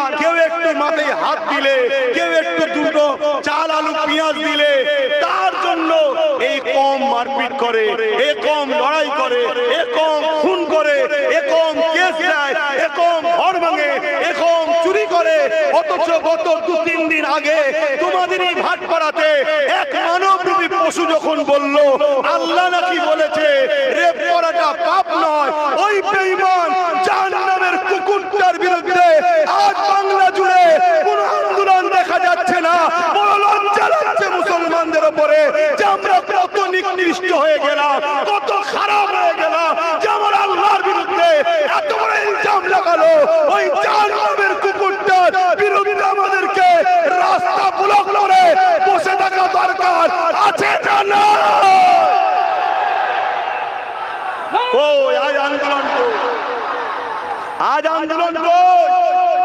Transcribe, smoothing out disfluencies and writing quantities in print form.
আর কেউ একটু মাথায় হাত দিলে, কেউ একটু দুটো চাল আলু পেঁয়াজ দিলে তার জন্য এই কম মারপিট করে, এ কম লড়াই করে, এ কম খুন করে, এ কম কেস দেয়, এ কম ঘর ভাঙে, এ কম চুরি করে। অথচ গত 2-3 দিন আগে তোমাদেরই ভাটপাড়াতে এক মানবরূপী পশু যখন বলল আল্লাহ নাকি বলেছে রেপ করাটা পাপ নয়, ওই বেঈমান জাহান্নামের কুকুরটার বিরুদ্ধে আজ বাংলা জুড়ে কোনো আন্দোলন দেখা যাচ্ছে না। বড় লজ্জা লাগছে মুসলমানদের উপরে যে আমরা কত নিকৃষ্ট হয়ে গেলাম, কত খারাপ হয়ে গেলাম যে আমরা আল্লাহর বিরুদ্ধে এত বড় ইলজাম লাগালো। ওই জাহান্নামের কুকুরটার বিরুদ্ধে আমাদেরকে রাস্তা ব্লক করে বসে থাকা দরকার আছে না? ও আজ আন্দোলন